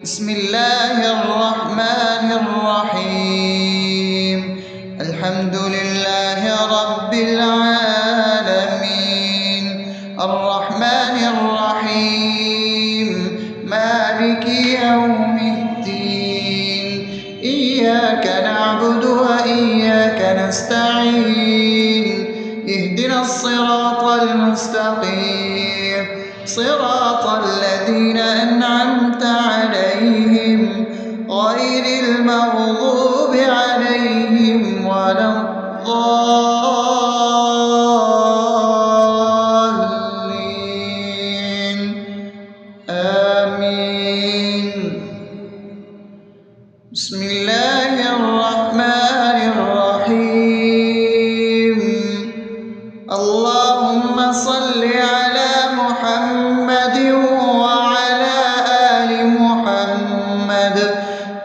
بسم الله الرحمن الرحيم. الحمد لله رب العالمين، الرحمن الرحيم، مالك يوم الدين. إياك نعبد وإياك نستعين، اهدنا الصراط المستقيم، صراط الذين أنعمت عليهم غير المغضوب عليهم ولا الضالين. آمين. بسم الله الرحمن الرحيم. اللهم صل على محمد وعلى آل محمد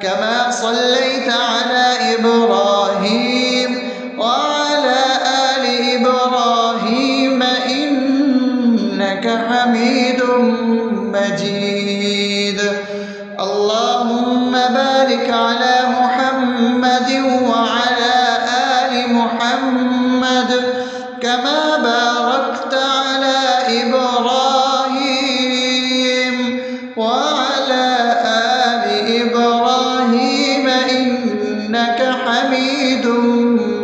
كما صليت على إبراهيم وعلى آل إبراهيم إنك حميد مجيد. اللهم بارك على محمد وعلى آل محمد كما باركت على إبراهيم وعلى آل إبراهيم إنك حميد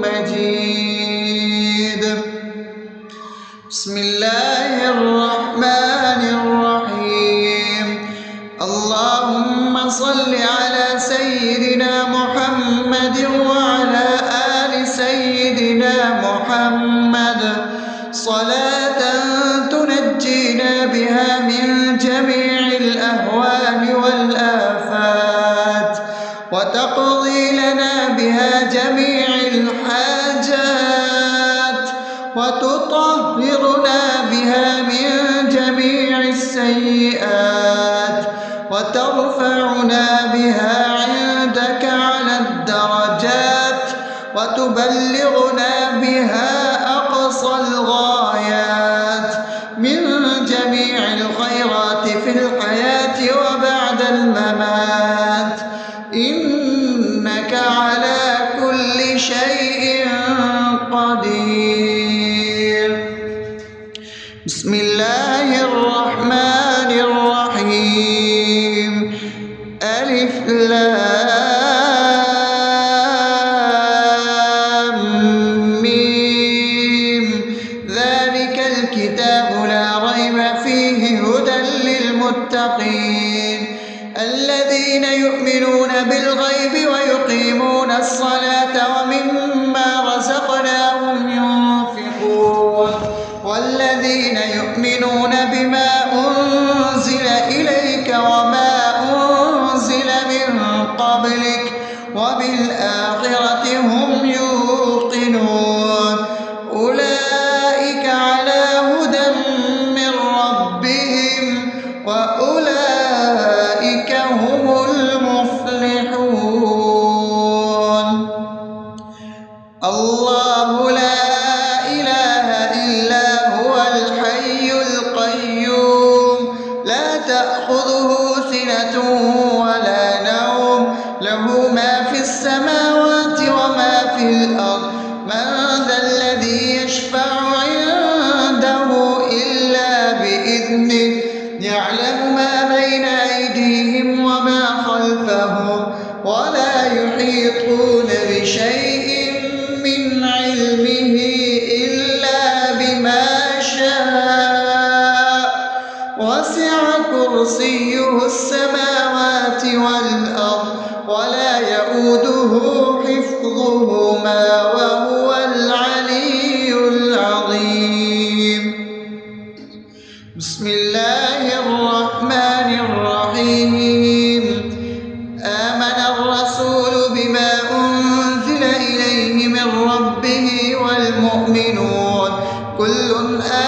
مجيد. بسم الله الرحمن الرحيم. اللهم صل على سيدنا محمد وعلى آل سيدنا محمد صلاة تنجينا بها من جميع الأهوال والآفات، وتقضي لنا بها جميع الحاجات، وتطهرنا بها من جميع السيئات، وترفعنا بها عندك على الدرجات، وتبلغنا بها أقصى الغايات من جميع الخيرات في الحياة وبعد الممات، إنك على كل شيء قدير. بسم الله الرحمن الرحيم. ألف لام ميم. ذلك الكتاب لا ريب فيه هدى للمتقين الذين يؤمنون بالغيب ويقيمون الصلاة ومما رزقناهم ينفقون والذين يؤمنون بما أنزل إليك وما أنزل من قبلك وبالآخرة هم يوقنون أولئك على هدى من ربهم وأولئك هم المفلحون. الله لا إله إلا هو الحي القيوم لا تأخذه سنة ولا نوم له ما في السماوات وما في الأرض. من ذا الذي يشفع عنده إلا بإذنه يعلم ما بين أيديهم وما خلفهم ولا يحيطون بشيء من علمه إلا بما شاء وسع كرسيه السماوات والأرض ولا يؤوده حفظهما وهو العلي العظيم. بسم الله الرحمن الرحيم. آمن الرسول بما أنزل إليه من ربه والمؤمنون كل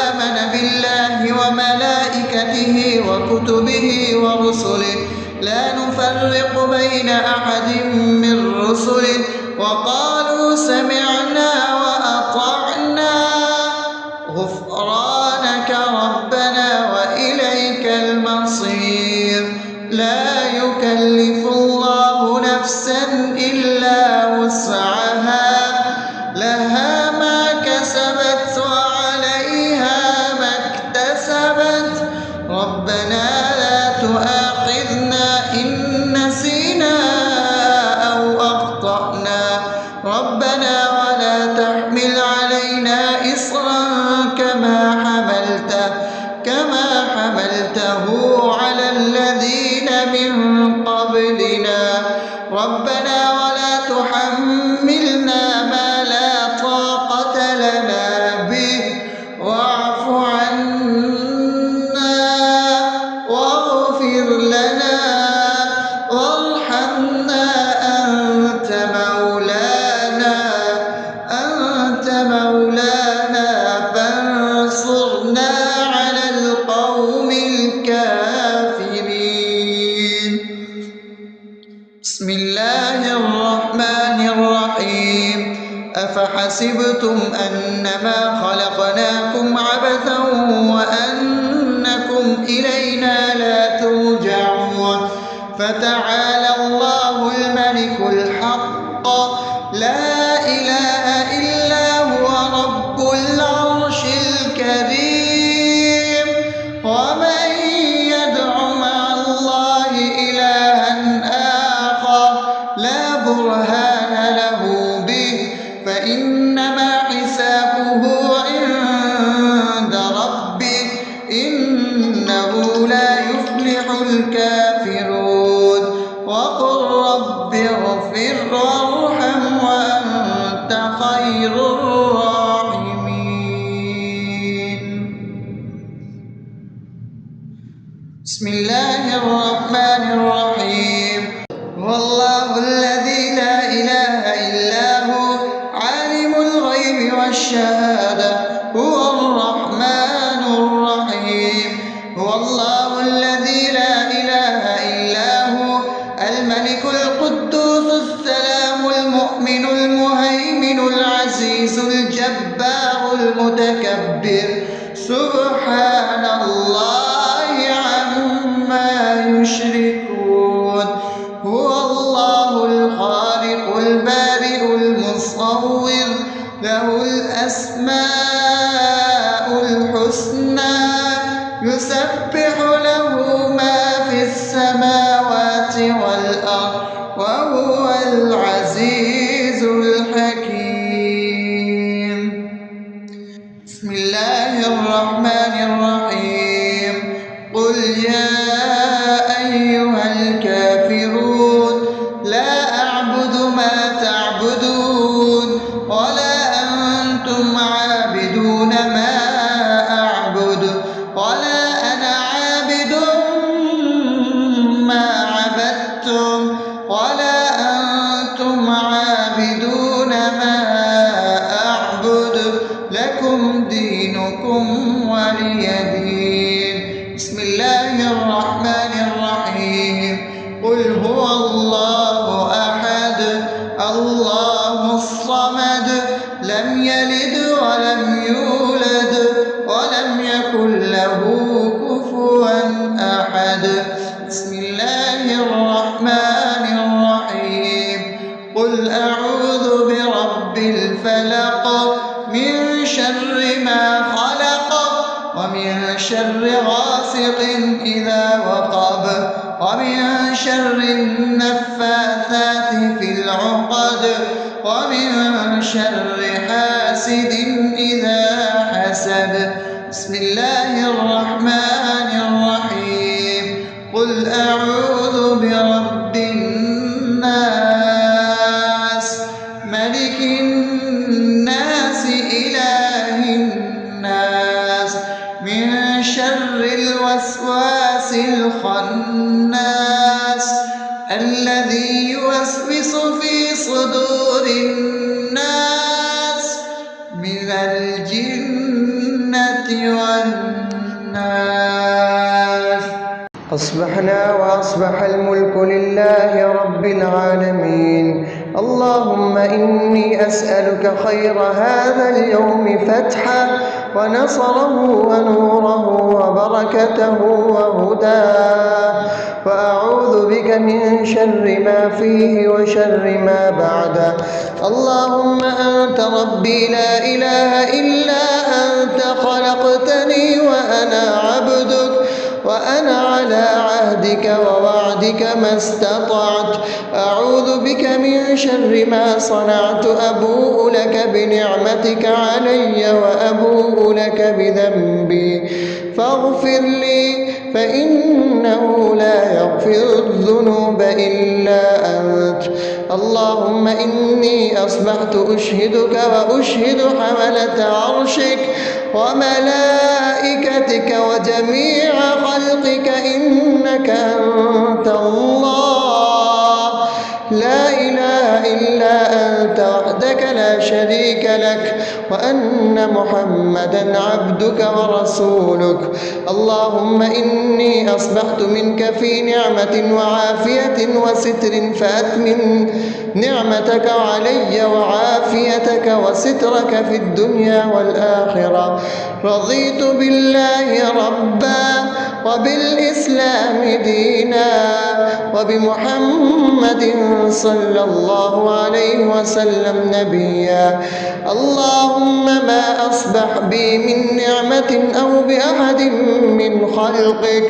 آمن بالله وملائكته وكتبه ورسله لا نفرق بين أحد من رسله وقالوا سمعنا وأطعنا غفرانك ربنا وإليك المصير. لا يكلف يكلف الله نفسا إلا وسعها لها ما كسبت وعليها ما اكتسبت ربنا لا تؤاخذنا إن نسينا أو أخطأنا ربنا ولا تحمل علينا إصرا كما حملته على الذين من قبلنا ربنا ولا تحملنا ما لا طاقة لنا به واعف عنا واغفر لنا وارحمنا أنت مولانا فانصرنا على القوم الكافرين. بسم الله الرحمن الرحيم أفحسبتم أنما خلقناكم عبثا وأنكم إلينا لا ترجعون فتعالى الله الملك الحق لا إله إلا هو رب العرش الكريم ومن يدع مع الله إلها آخر لا برهان له به فإنما حسابه عند ربه إنه لا يفلح الكافرون وقل رب اغفر وارحم وأنت خير الراحمين. بسم الله الرحمن الرحيم هو الله الذي لا إله إلا هو عالم الغيب والشهادة هو الرحمن الرحيم هو الله الذي لا إله إلا هو الملك القدوس السلام المؤمن المهيمن العزيز الجبار المتكبر سبحان الله عما يشركون هو الله الخالق البارئ المصور له الأسماء الحسنى يسبح له ما في السماوات والأرض وهو العزيز الحكيم. بسم الله الرحمن الرحيم قل يا أيها الكافرون لا أعبد ما تعبدون ولا أنتم عابدون ما أعبد ولا أنا عابد ما عبدتم ولا أنتم عابدون ما أعبد لكم دينكم ولي دين. بسم الله الرحمن الرحيم قل هو الله أحد الله الصمد لم يلد ولم يولد ولم يكن له كفوا أحد. بسم الله الرحمن الرحيم قل أعوذ برب الفلق من شر ما خلق ومن شر غاسق إذا وقب ومن شر النفاثات في العقد ومن شر حاسد إذا حسد. بسم الله الرحمن الرحيم قل أعوذ برب الناس ملك الناس إله الناس من شر الوسواس الخناس الذي يوسوس في صدور الناس من الجنة والناس. أصبحنا وأصبح الملك لله رب العالمين. اللهم إني أسألك خير هذا اليوم فتحه ونصره ونوره وبركته وهداه، وأعوذ بك من شر ما فيه وشر ما بعده. اللهم أنت ربي لا إله إلا أنت، خلقتني وأنا عبدك، وأنا على عهدك ووعدك ما استطعت. أعوذ بك من شر ما صنعت، أبوء لك بنعمتك علي وأبوء لك بذنبي، فاغفر لي فإنه لا يغفر الذنوب إلا أنت. اللهم إني أصبحت أشهدك وأشهد حملة عرشك وملائكتك وجميع خلقك إنك أنت الله، لا إله إلا أنت وحدك لا شريك لك، وأن محمدا عبدك ورسولك. اللهم إني أصبحت منك في نعمة وعافية وستر، فأتمم نعمتك علي وعافيتك وسترك في الدنيا والآخرة. رضيت بالله ربا وبالإسلام دينا وبمحمد صلى الله عليه وسلم نبيا. اللهم ما أصبح بي من نعمة أو بأحد من خلقك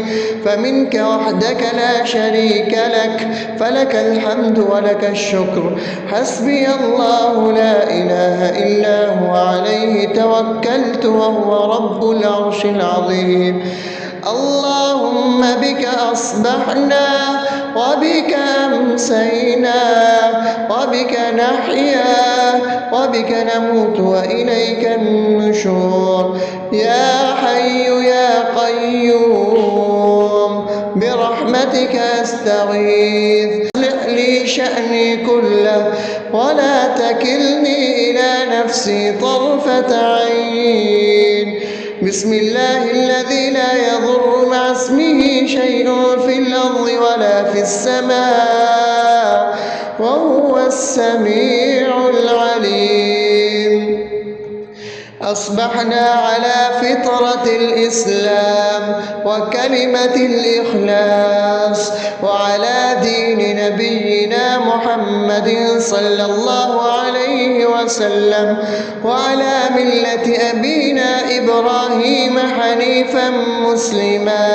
فمنك وحدك لا شريك لك، فلك الحمد ولك الشكر. حسبي الله لا إله إلا هو، عليه توكلت وهو رب العرش العظيم. اللهم بك أصبحنا وبك أمسينا وبك نحيا وبك نموت وإليك النشور. يا حي يا قيوم برحمتك أستغيث، أصلح لي شأني كله ولا تكلني إلى نفسي طرفة عين. بسم الله الذي لا يضر مع اسمه شيء في الأرض ولا في السماء وهو السميع العليم. أصبحنا على فطرة الإسلام وكلمة الإخلاص وعلى دين نبينا محمد صلى الله عليه وسلم وعلى ملة أبينا إبراهيم حنيفا مسلما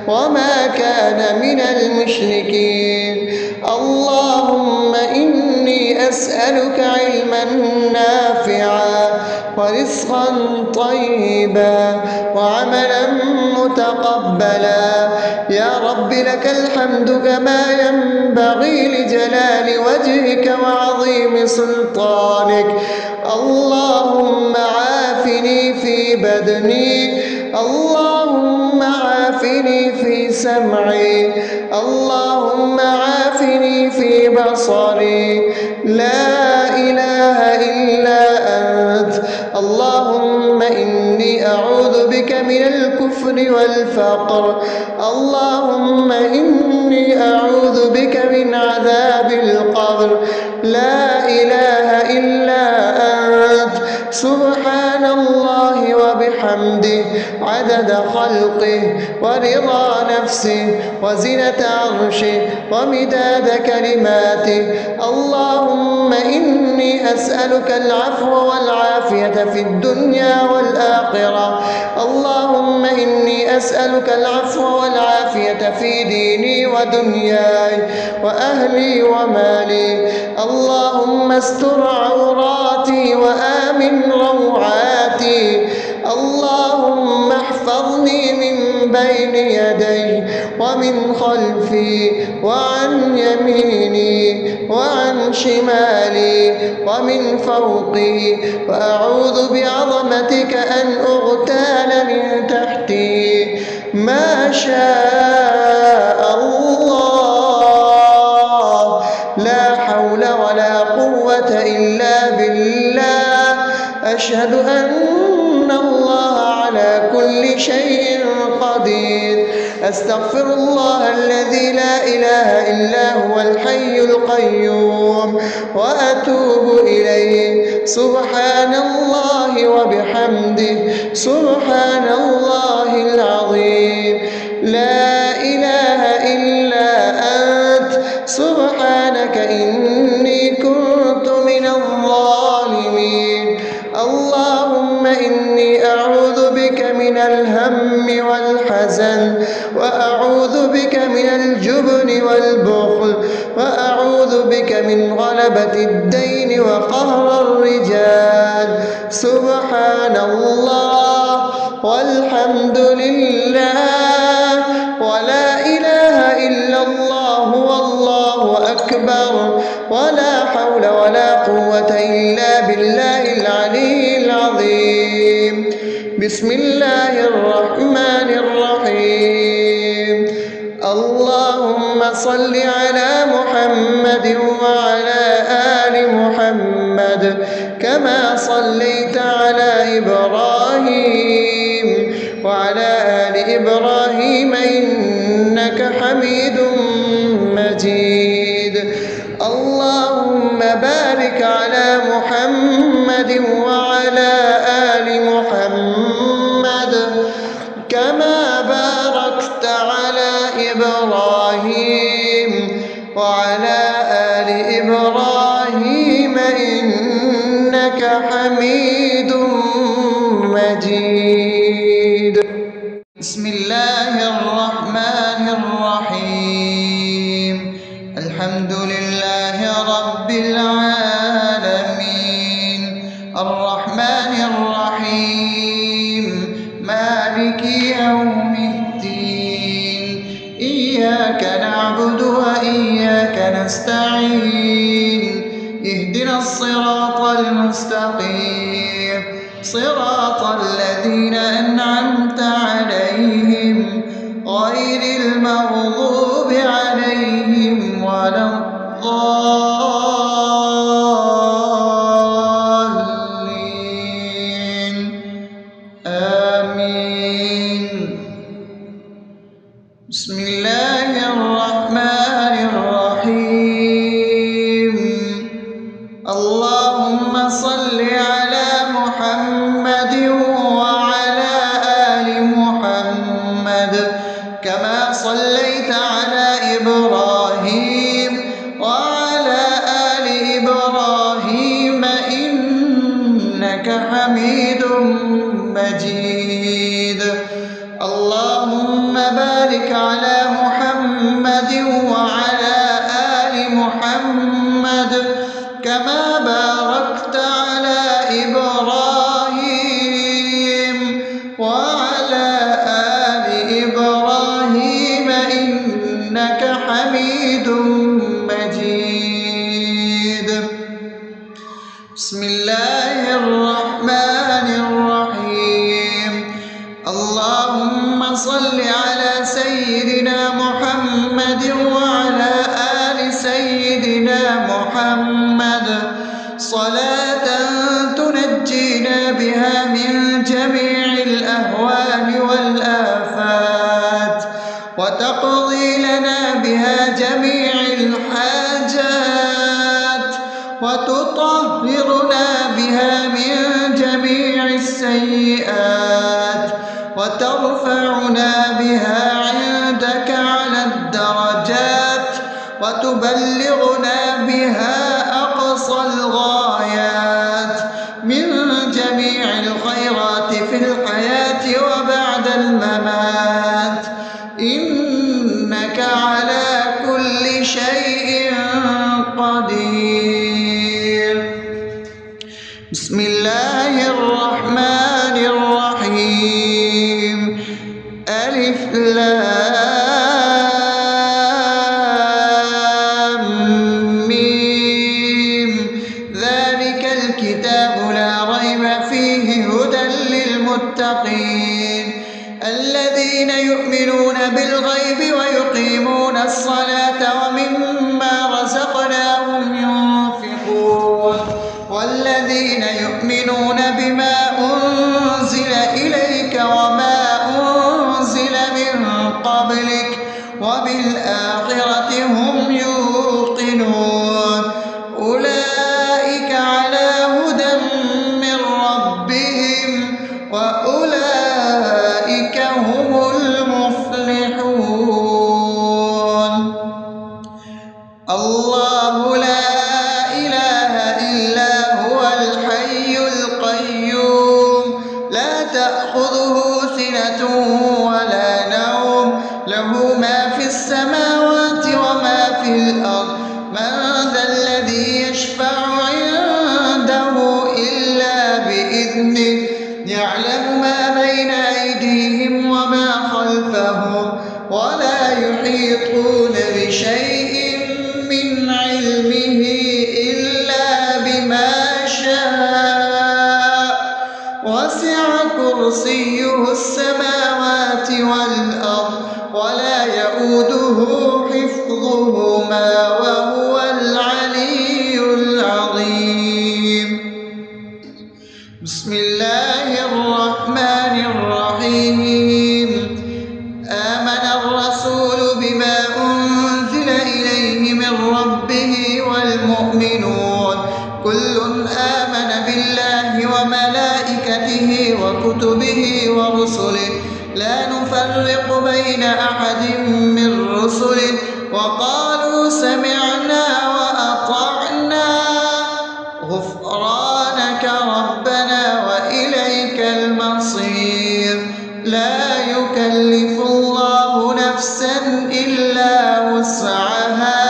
وما كان من المشركين. اللهم إني أسألك علما نافعا ورزقا طيبا وعملا متقبلا. يا رب لك الحمد كما ينبغي لجلال وجهك وعظيم سلطانك. اللهم عافني في بدني، اللهم عافني في سمعي، اللهم عافني في بصري. لا إله إلا أنت. اللهم إني أعوذ بك من الكفر والفقر. اللهم إني أعوذ بك من عذاب القبر. لا إله إلا أنت. سبحان الله وبحمده عدد خلقه ورضا نفسه وزنة عرشه ومداد كلماته. اللهم إني أسألك العفو والعافية في الدنيا والآخرة. اللهم إني أسألك العفو والعافية في ديني ودنياي وأهلي ومالي. اللهم استر عوراتي وآمن روعاتي. اللهم احفظني من بين يدي ومن خلفي وعن يميني وعن شمالي ومن فوقي، وأعوذ بعظمتك أن أغتال من تحتي. ما شاء الله، لا حول ولا قوة إلا بالله. أشهد أن الله على كل شيء قدير. أستغفر الله الذي لا إله إلا هو الحي القيوم وأتوب إليه. سبحان الله وبحمده سبحان الله العظيم. لا إله إلا أنت سبحانك إني كنت من الظالمين. اللهم إني أعوذ بك من الهم والحزن وأعوذ بك من الجبن والبخل وأعوذ بك من غلبة الدين وقهر الرجال. سبحان الله والحمد لله ولا إله إلا الله والله أكبر ولا حول ولا قوة إلا بالله العلي العظيم. بسم الله الرحمن الرحيم. اللهم صل على محمد وعلى آل محمد كما صليت على إبراهيم وعلى آل إبراهيم إنك حميد مجيد. اللهم بارك على محمد وعلى آل محمد كما باركت على إبراهيم وعلى آل إبراهيم إنك حميد مجيد. بسم الله الرحمن الرحيم. الحمد لله رب العالمين الرحمن الرحيم مالك يوم الدين. إياك نعبد وإياك نستعين. اهدنا الصراط المستقيم صراط الذين أنعمت عليهم غير المغضوب عليهم ولا الضالين. آمين. بسم الله الرحمن الرحيم. اللهم صل على محمد وعلى آل محمد كما صليت على إبراهيم وعلى آل إبراهيم إنك حميد مجيد. اللهم بارك على محمد وعلى آل محمد كما باركت على إبراهيم وعلى آل إبراهيم إنك حميد مجيد. بسم الله الرحمن الرحيم. اللهم صل على سيدنا محمد وعلى آل سيدنا محمد صلاة تنجينا بها من جميع الأهوال والآفات وتقضي لنا بها جميع الحاجات وتطهرنا بها من جميع السيئات وترفعنا بها عندك على الدرجات وتبلغنا بها أقصى الغايات من جميع الخيرات في الحياة وبعد الممات. إنك على كل شيء قدير. بسم الله الرحمن الرحيم. ألف لام ميم. ذلك الكتاب لا ريب فيه هدى للمتقين الذين يؤمنون بالغيب ويقيمون الصلاة ومما رزقناهم الله لا إله إلا هو الحي القيوم لا تأخذه سنة ولا نوم له ما في السماوات وما في الأرض من ذا الذي يشفع عنده إلا بإذنه يعلم ما بين أيديهم وما خلفهم ولا يحيطون بشيء من علمه إلا بما شاء وسع كرسيه السماوات والأرض ولا يئوده حفظهما وهو العلي العظيم بسم الله الرحمن الرحيم آمن الرسول بما أنزل إليه من ربه والمؤمنون كل آمن بالله وملائكته وكتبه ورسله لا نفرق بين أحد من رسله وقالوا سمعنا وأطعنا غفرانك ربنا وإليك المصير لا يكلف الله نفسا إلا وسعها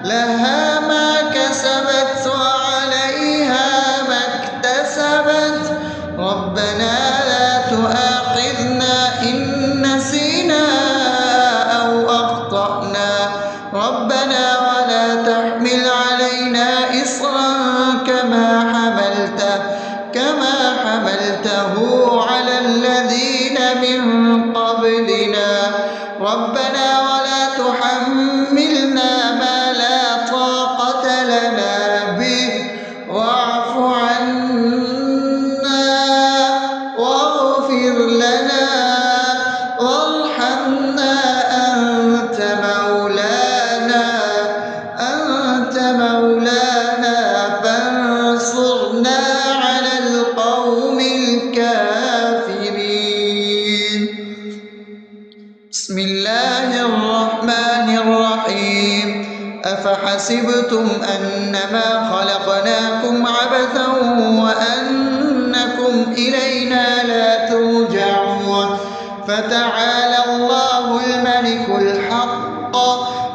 لها ما كسبت وعليها ما اكتسبت ربنا لا تؤاخذنا إن نسينا أو أخطأنا ربنا ولا تحمل علينا إصرا كما حملته على الذين من قبلنا ربنا ولا تحملنا ما لا طاقة لنا به واعف عنا واغفر لنا وارحمنا أنت مولانا فانصرنا على القوم الكافرين بسم الله الرحمن الرحيم أفحسبتم أنما خلقناكم عبثا وأنكم إلينا لا ترجعون فتعالى الله الملك الحق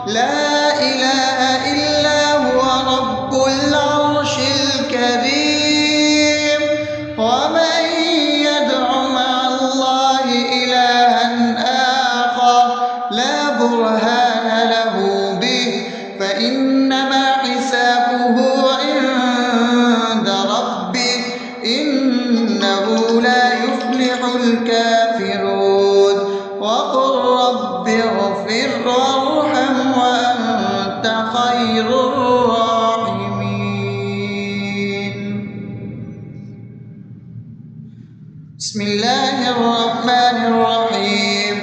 لا إله إلا هو رب العرش الكريم ومن يدع مع الله إلها آخر لا برهان له به فإنما حسابه عند ربه إنه لا يفلح الكافرون وقل رب اغفر وارحم وأنت خير الراحمين بسم الله الرحمن الرحيم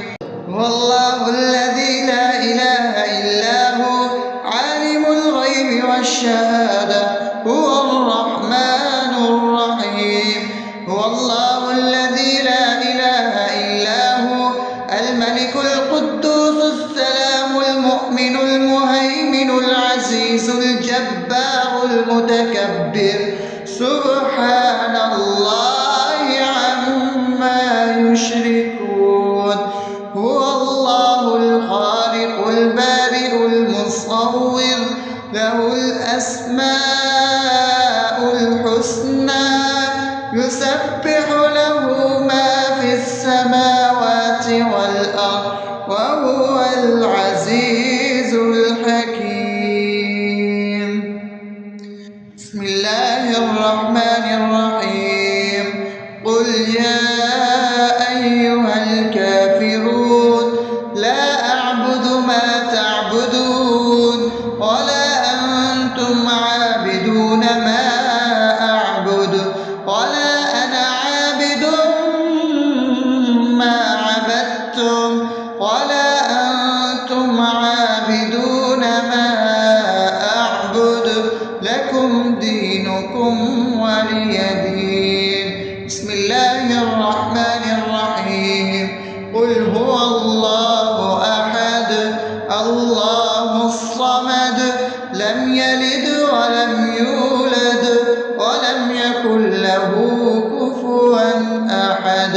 هو الله الذي لا إله إلا هو عالم الغيب والشهادة هو الرحمن الرحيم هو الله الذي لا إله إلا هو الملك القدوس السلام المؤمن المهيمن العزيز الجبار المتكبر سبحان الله عما يشركون هو الله الخالق البارئ المصور له الأسماء الحسنى يسبح له ما في السماوات والأرض وهو العزيز الحكيم بسم الله الرحمن الرحيم قل يا أيها الكافرون لا أعبد ما تعبدون ولا أنتم عابدون ما أعبد ولا أنا عابد ما عبدتم ولا أنتم عابدون ما أعبد لكم دينكم ولي دين بسم الله الرحمن الرحيم قل هو الله أحد الله الصمد لم يلد ولم يولد ولم يكن له كفوا أحد.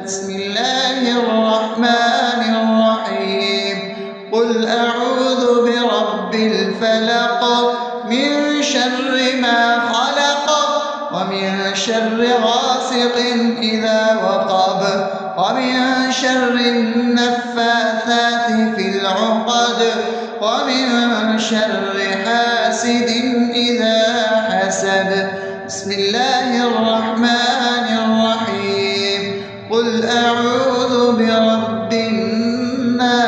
بسم الله الرحمن الرحيم. قل أعوذ برب الفلق من شر ما خلق ومن شر غاسق إذا وقب ومن شر النفاثات في العقد ومن شر حاسد إذا حسد. بسم الله الرحمن الرحيم. قل أعوذ برب الناس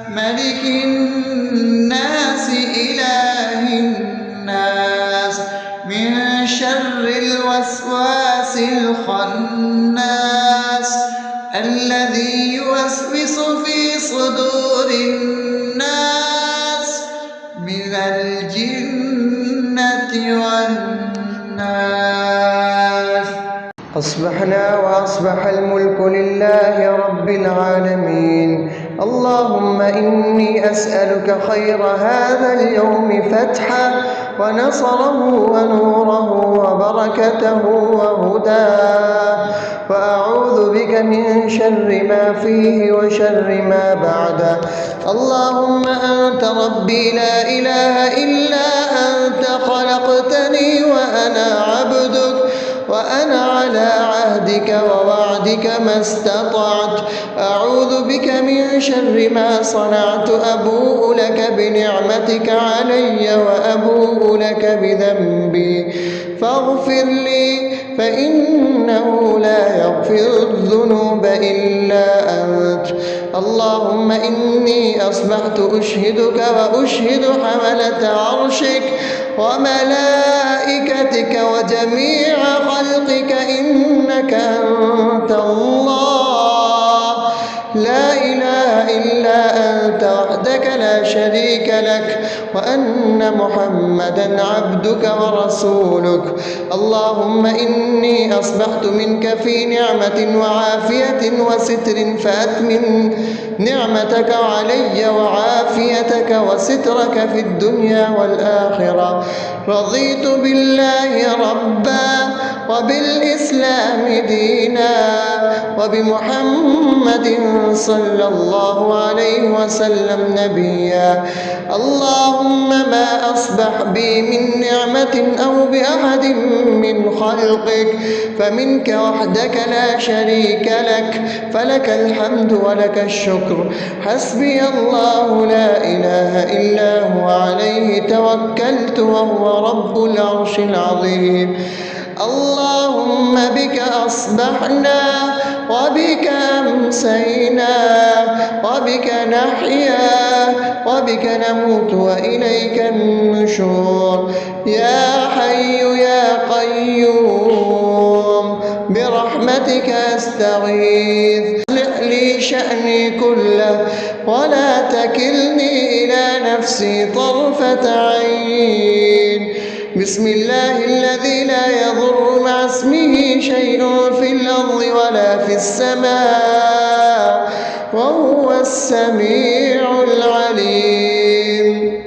ملك الناس إله الناس من شر الوسواس الخناس الذي يوسوس في صدور الناس من الجنة والناس. أصبحنا وأصبح الملك لله رب العالمين. اللهم إني أسألك خير هذا اليوم فتحه ونصره ونوره وبركته وهداه، وأعوذ بك من شر ما فيه وشر ما بعده. اللهم أنت ربي لا إله إلا أنت، خلقتني وأنا عبدك وأنا على عهدك ووعدك ما استطعت. أعوذ بك من شر ما صنعت. أبوء لك بنعمتك علي وأبوء لك بذنبي فاغفر لي، فإنه لا يغفر الذنوب إلا أنت. اللهم إني أصبحت أشهدك وأشهد حملة عرشك وملائكتك وجميع خلقك إنك أنت الله لا إله إلا أنت وحدك لا شريك لك، وأن محمدا عبدك ورسولك. اللهم إني أصبحت منك في نعمة وعافية وستر، فأتمم نعمتك علي وعافيتك وسترك في الدنيا والآخرة. رضيت بالله ربا وبالإسلام دينا وبمحمد صلى الله عليه وسلم نبيا. اللهم ما أصبح بي من نعمة أو بأحد من خلقك فمنك وحدك لا شريك لك، فلك الحمد ولك الشكر. حسبي الله لا إله إلا هو عليه توكلت وهو رب العرش العظيم. اللهم بك أصبحنا وبك أمسينا وبك نحيا وبك نموت وإليك النشور. يا حي يا قيوم برحمتك أستغيث، أصلح لي شأني كله ولا تكلني إلى نفسي طرفة عين. بسم الله الذي لا يضر مع اسمه شيء في الأرض ولا في السماء وهو السميع العليم.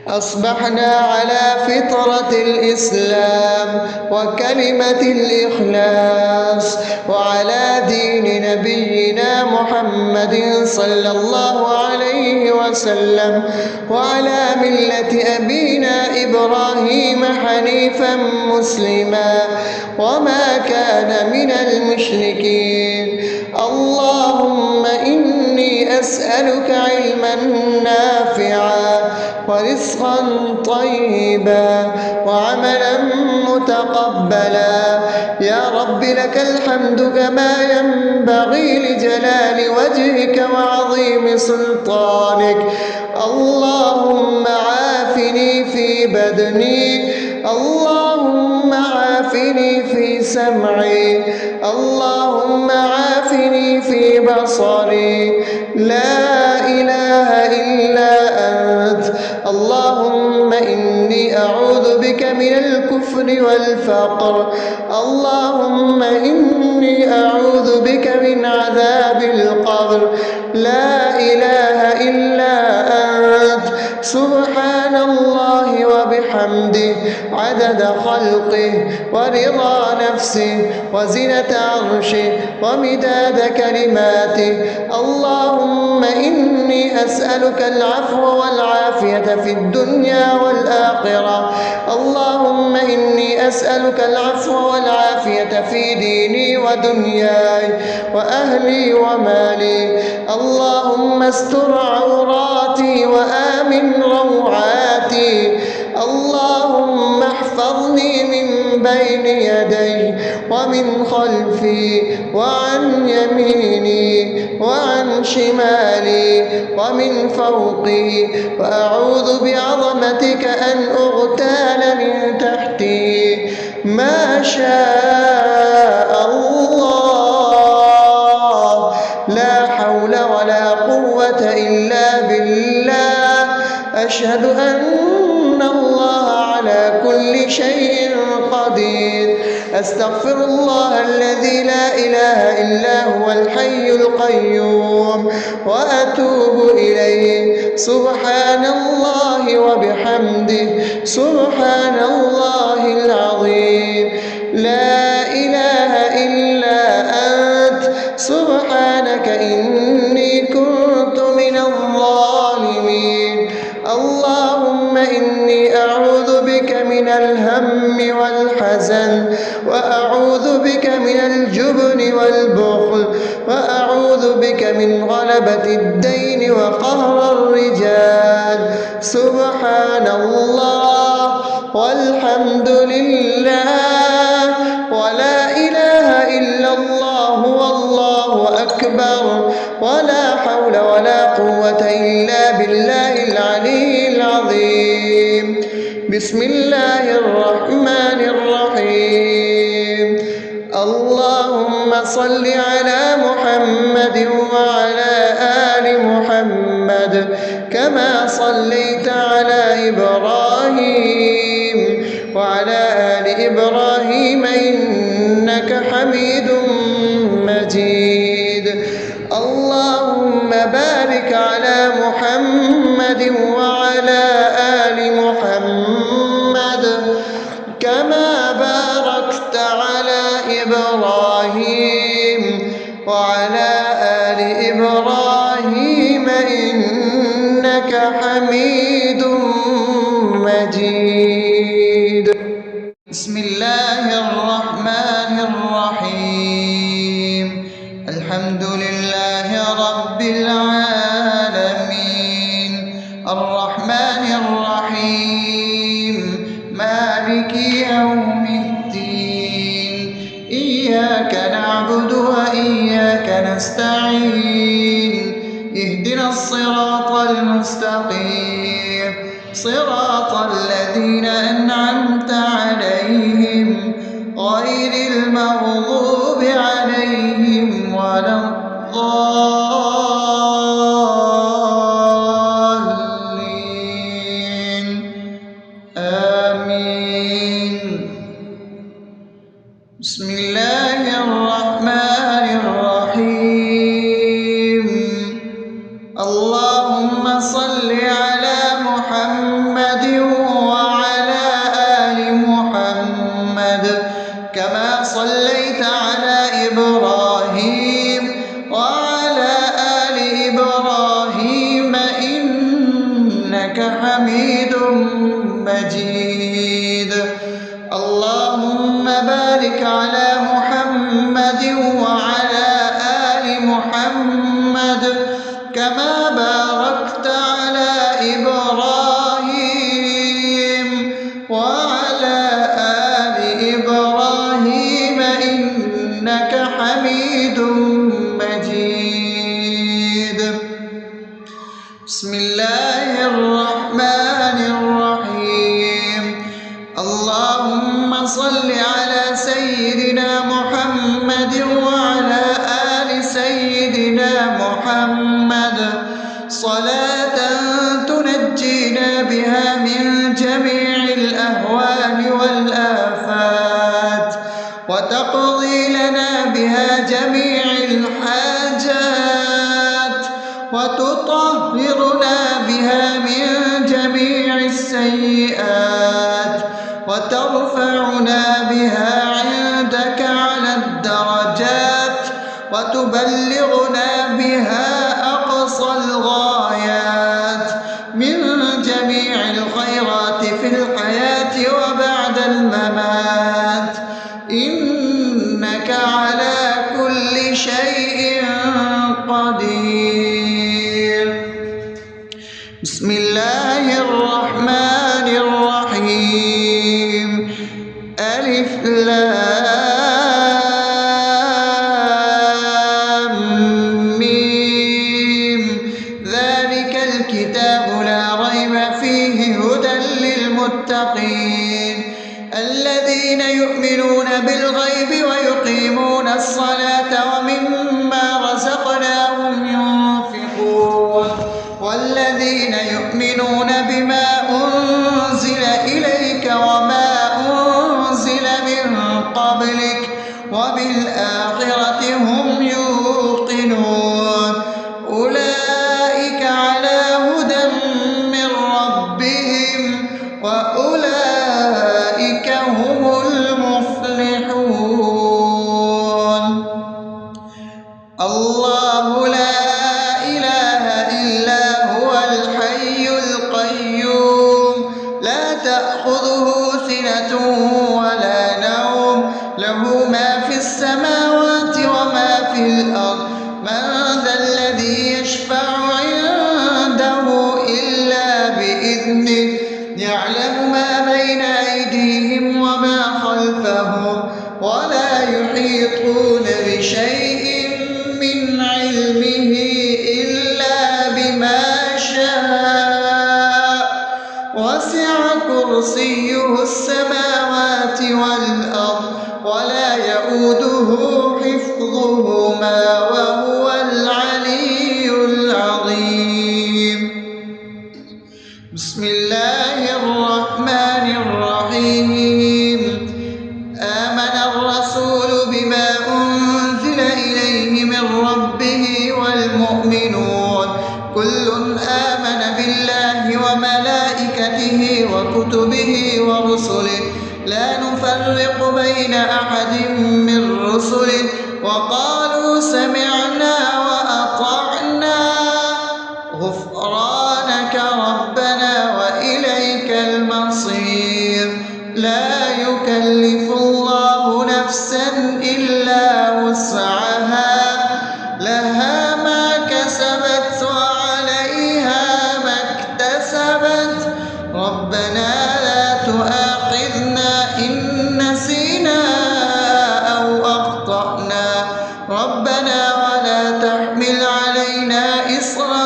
أصبحنا على فطرة الإسلام وكلمة الإخلاص وعلى دين نبينا محمد صلى الله عليه وسلم وعلى ملة أبينا إبراهيم حنيفا مسلما وما كان من المشركين. اللهم إني أسألك علما نافعا ورزقا طيبا وعملا متقبلا. يا رب لك الحمد كما ينبغي لجلال وجهك وعظيم سلطانك. اللهم عافني في بدني، اللهم عافني في سمعي، اللهم عافني في بصري. لا إله إلا أنت. اللهم إني أعوذ بك من الكفر والفقر. اللهم إني أعوذ بك من عذاب القبر. لا إله إلا أنت. سبحان الله وبحمده عدد خلقه ورضا نفسه وزنة عرشه ومداد كلماته. اللهم إني أسألك العفو والعافية في الدنيا والآخرة. اللهم إني أسألك العفو والعافية في ديني ودنياي وأهلي ومالي. اللهم استر عوراتي وآمن روعاتي. اللهم احفظني من بين يدي ومن خلفي وعن يميني وعن شمالي ومن فوقي، وأعوذ بعظمتك أن أغتال من تحتي. ما شاء الله، لا حول ولا قوة إلا بالله. أشهد أن الله على كل شيء قدير. أستغفر الله الذي لا إله إلا هو الحي القيوم وأتوب إليه. سبحان الله وبحمده سبحان الله العظيم. لا إله إلا أنت سبحانك إني كنت من الظالمين. اللهم إني أعوذ بك من الهم والحزن، وأعوذ بك من الجبن والبخل، وأعوذ بك من غلبة الدين وقهر الرجال. سبحان الله والحمد لله ولا إله إلا الله والله أكبر، ولا حول ولا قوة إلا بالله العلي العظيم. بسم الله الرحمن الرحيم. اللهم صل على محمد وعلى آل محمد كما صليت على إبراهيم وعلى آل إبراهيم إنك حميد مجيد. اللهم بارك على محمد وعلى آل محمد كما باركت على إبراهيم وعلى آل إبراهيم إنك حميد مجيد. بسم الله الرحمن الرحيم. الحمد لله رب العالمين الرحمن الرحيم مالك يوم الدين. إياك نعبد وإياك نستعين. اهدنا الصراط المستقيم صراط الذين أنعمت عليهم غير المغضوب عليهم ولا الضالين. آمين. بسم الله الرحمن الرحيم. اللهم صل على محمد وعلى آل محمد كما صليت على إبراهيم وعلى آل إبراهيم إنك حميد مجيد. اللهم بارك على محمد وعلى آل محمد كما باركت على إبراهيم وعلى آل إبراهيم إنك حميد مجيد. بسم الله الرحمن الرحيم. اللهم صل على سيدنا محمد وعلى آل سيدنا محمد صلاة تنجينا بها من جميع الأهوال والآفات وتقضي لنا بها جميع الحاجات وتطهرنا بها من جميع وتبلغنا بها أقصى الغايات من جميع الخيرات في الحياة وبعد الممات، إنك على كل شيء قدير. بسم الله الرحمن الرحيم. ألف لام ميم. ذلك الكتاب لا ريب فيه هدى للمتقين الذين يؤمنون بالغيب ويقيمون الصلاة ومما رزقناهم ينفقون والذين يؤمنون بما أنزل إليك وما أنزل من قبلك وبالآخرة هم يوقنون أولئك على هدى من ربهم وأولئك هم المفلحون. الله لا إله إلا هو الحي القيوم لا تأخذه سنة ولا نوم له ما في السماوات وما في الأرض من ذا الذي يشفع عنده إلا بإذنه يعلم ما بين أيديهم وما خلفهم ولا يحيطون بشيء من علمه إلا بما شاء وسع كرسيه السماوات والأرض ولا يؤوده حفظهما وهو العلي العظيم. بسم الله الرحمن الرحيم. آمن الرسول بما أنزل إليه من ربه والمؤمنون كل آمن بالله وملائكته وكتبه ورسله لا نفرق بين أحد من رسله وقالوا سمعنا وأطعنا غفرانك ربنا وإليك المصير. لا يكلف الله نفسا إلا وسعها لها ما كسبت وعليها ما اكتسبت ربنا لا تؤاخذنا إن نسينا أو أخطأنا ربنا ولا تحمل علينا إصرا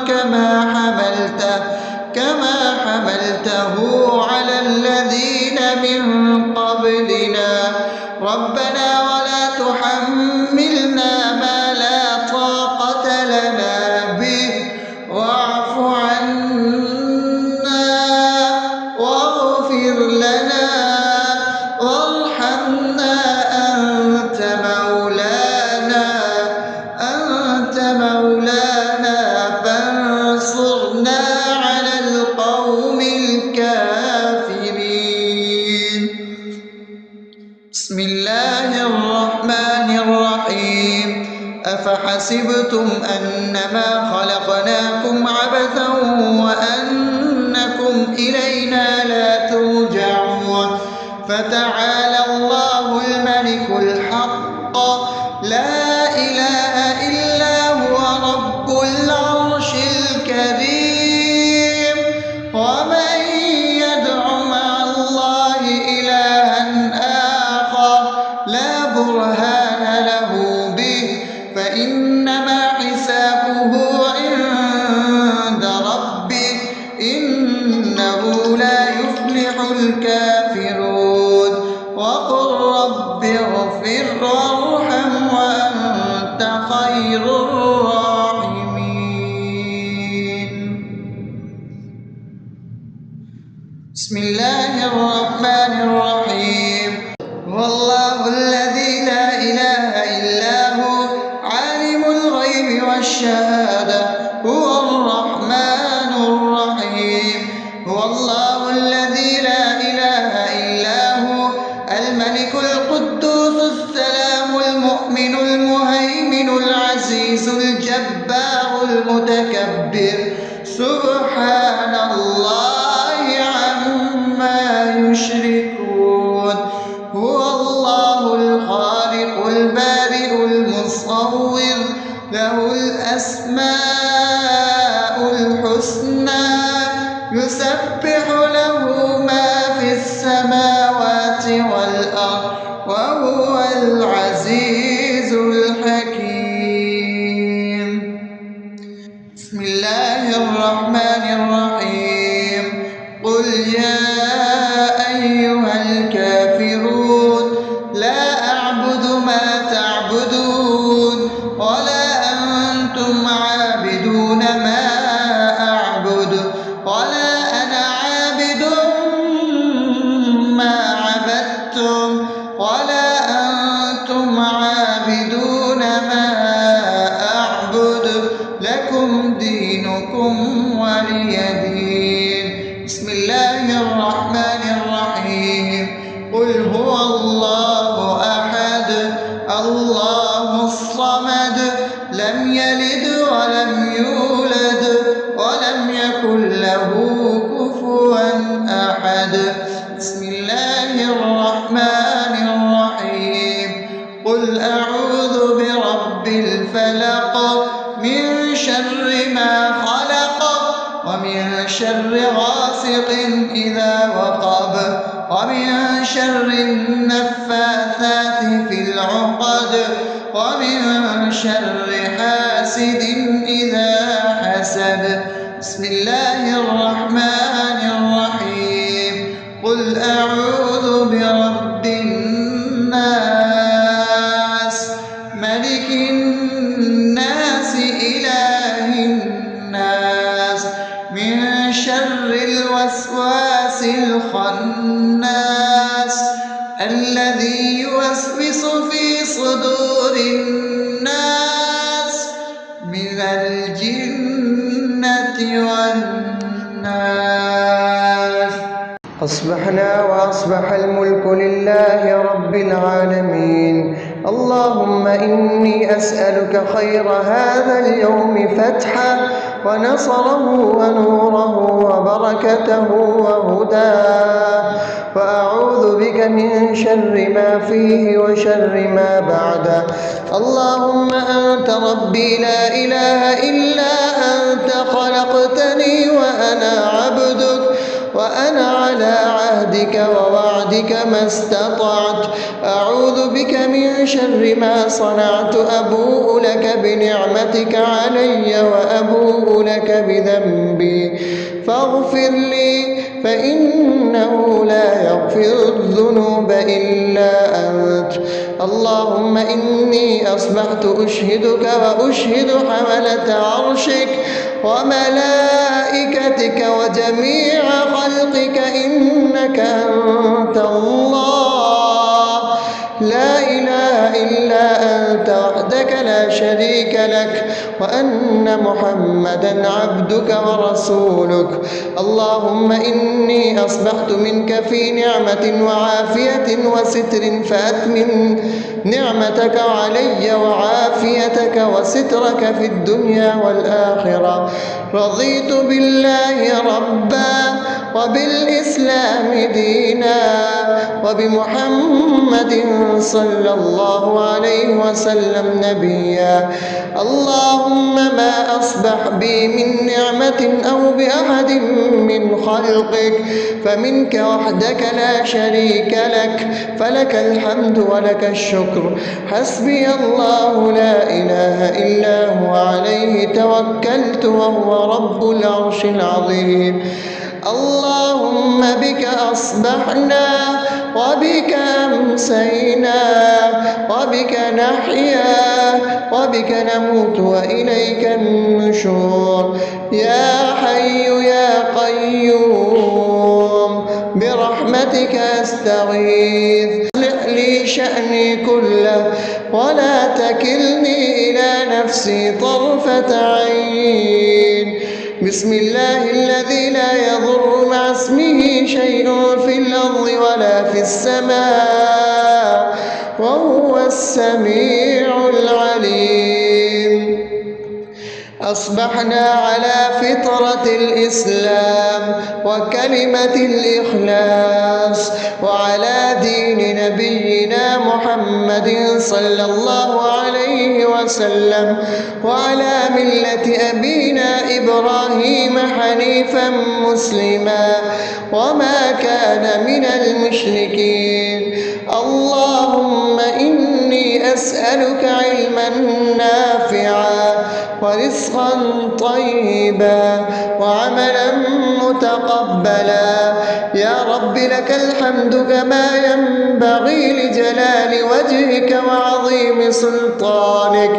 كما حملته على الذين من قبلنا ربنا ولا تحملنا ما لا طاقة لنا به واعف عنا واغفر لنا وارحمنا أنت مولانا فانصرنا على القوم الكافرين. بسم الله الرحمن الرحيم. أفحسبتم أنما خلقناكم عبثا وأنكم إلينا لا ترجعون فتعالى الله الملك الحق لا إله إلا هو رب العرش الكريم. ومن يدع مع الله إلها آخر لا برهان له به فإنما حسابه عند ربه إنه لا يفلح الكافرون. وقل رب اغفر وارحم وأنت خير الراحمين. بسم الله الرحمن الرحيم. هو الله الذي لا إله إلا هو عالم الغيب والشهادة هو الرحمن الرحيم. هو الله الذي لا إله إلا هو الملك القدوس السلام المؤمن المهيمن سبحان الله عما يشركون هو الله الخالق البارئ المصور له الأسماء الحسنى يسبح له ما في السماوات والأرض وهو العزيز الحكيم. بسم الله الرحمن الرحيم. قل يا أيها الكافرون لا أعبد ما تعبدون ولا أنتم عابدون ما أعبد ولا أنا عابد ما عبدتم ولا أنتم عابدون ما أعبد لكم دينكم ولي دين. بسم الله الرحمن الرحيم. قل هو الله أحد الله الصمد لم يلد ولم يولد ولم يكن له كفوا أحد. بسم الله الرحمن الرحيم. قل أعوذ برب الفلق من شر ما خلق ومن شر غاسق إذا وقب ومن شر النفاثات في العقد ومن شر حاسد إذا حسد. بسم الله الرحمن الرحيم. قل أعوذ برب الناس ملك الناس إله الناس من شر الوسواس الخناس الذي يوسوس في صدور الناس من الجنة والناس. أصبحنا وأصبح الملك لله رب العالمين. اللهم إني أسألك خير هذا اليوم فتحه ونصره ونوره وبركته وهداه، وأعوذ بك من شر ما فيه وشر ما بعده. اللهم أنت ربي لا إله إلا أنت خلقتني وأنا عبدك وأنا على عهدك ووعدك ما استطعت. أعوذ بك من شر ما صنعت. أبوء لك بنعمتك علي وأبوء لك بذنبي فاغفر لي فإنه لا يغفر الذنوب إلا أنت. اللهم إني أصبحت أشهدك وأشهد حملة عرشك وملائكتك وجميع خلقك إنك أنت الله لا إله إلا أنت وحدك لا شريك لك، وأن محمدا عبدك ورسولك. اللهم إني أصبحت منك في نعمة وعافية وستر فأتمم نعمتك علي وعافيتك وسترك في الدنيا والآخرة. رضيت بالله ربا وبالإسلام دينا وبمحمد صلى الله عليه وسلم نبيا. اللهم ما أصبح بي من نعمة أو بأحد من خلقك فمنك وحدك لا شريك لك، فلك الحمد ولك الشكر. حسبي الله لا إله إلا هو عليه توكلت وهو رب العرش العظيم. اللهم بك أصبحنا وبك أمسينا وبك نحيا وبك نموت وإليك النشور. يا حي يا قيوم برحمتك أستغيث. أصلح لي شأني كله ولا تكلني إلى نفسي طرفة عين. بسم الله الذي لا يضر مع اسمه شيء في الأرض ولا في السماء وهو السميع العليم. أصبحنا على فطرة الإسلام وكلمة الإخلاص وعلى دين نبينا محمد صلى الله عليه وسلم وعلى ملة أبينا إبراهيم حنيفا مسلما وما كان من المشركين. اللهم إني أسألك علما نافعا ورزقا طيبا وعملا متقبلا. يا رب لك الحمد كما ينبغي لجلال وجهك وعظيم سلطانك.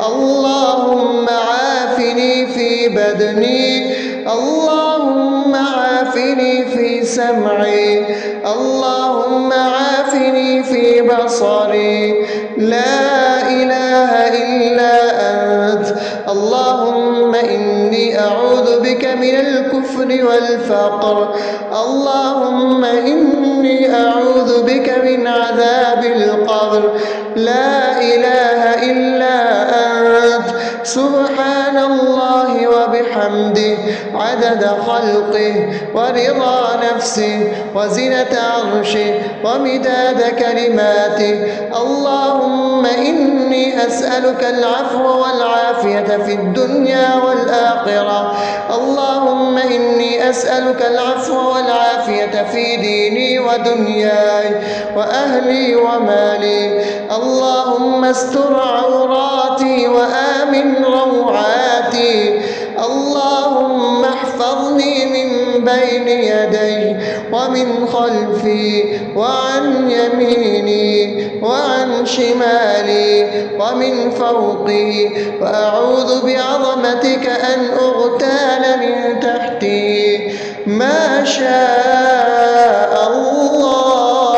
اللهم عافني في بدني، اللهم عافني في سمعي، اللهم عافني في بصري. لا إله إلا أنت. اللهم إني أعوذ بك من الكفر والفقر. اللهم إني أعوذ بك من عذاب القبر. لا إله إلا أنت. سبحان الله وبحمده عدد خلقه ورضا نفسه وزنة عرشه ومداد كلماته. اللهم إني أسألك العفو والعافية في الدنيا والآخرة. اللهم إني أسألك العفو والعافية في ديني ودنياي وأهلي ومالي. اللهم استر عوراتي وآمن روعاتي. اللهم احفظني من بين يدي ومن خلفي وعن يميني وعن شمالي ومن فوقي، وأعوذ بعظمتك أن أغتال من تحتي. ما شاء الله،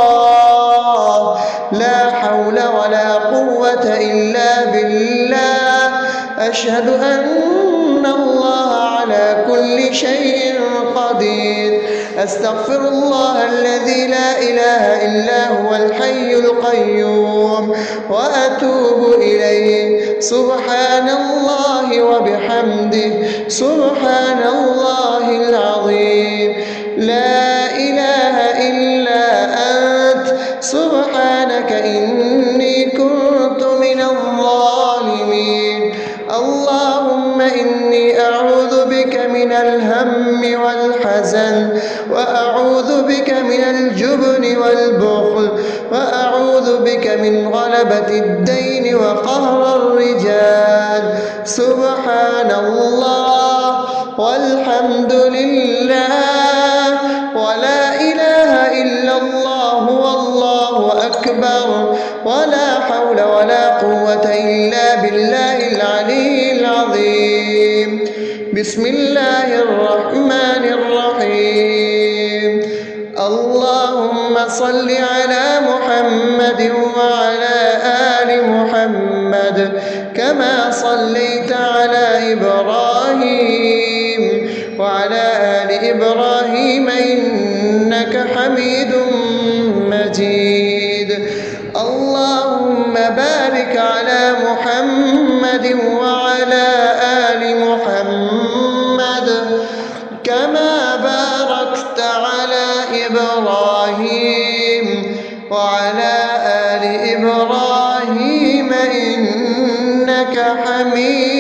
لا حول ولا قوة إلا بالله. أشهد أن الله على كل شيء قدير. أستغفر الله الذي لا إله إلا هو الحي القيوم وأتوب إليه. سبحان الله وبحمده سبحان الله العظيم. لا إله إلا أنت. سبحانك إني كنت من الظالمين. اللهم إني أعوذ بك من الهم والحزن، وأعوذ بك من الجبن والبخل، وأعوذ بك من غلبة الدين وقهر الرجال. سبحان الله والحمد لله ولا إله إلا الله والله أكبر ولا حول ولا قوة إلا بالله العلي العظيم. بسم الله الرحمن الرحيم. اللهم صل على محمد وعلى آل محمد كما صليت على إبراهيم وعلى آل إبراهيم إنك حميد مجيد. اللهم بارك على محمد وعلى آل محمد كما باركت على إبراهيم وعلى آل إبراهيم إنك حميد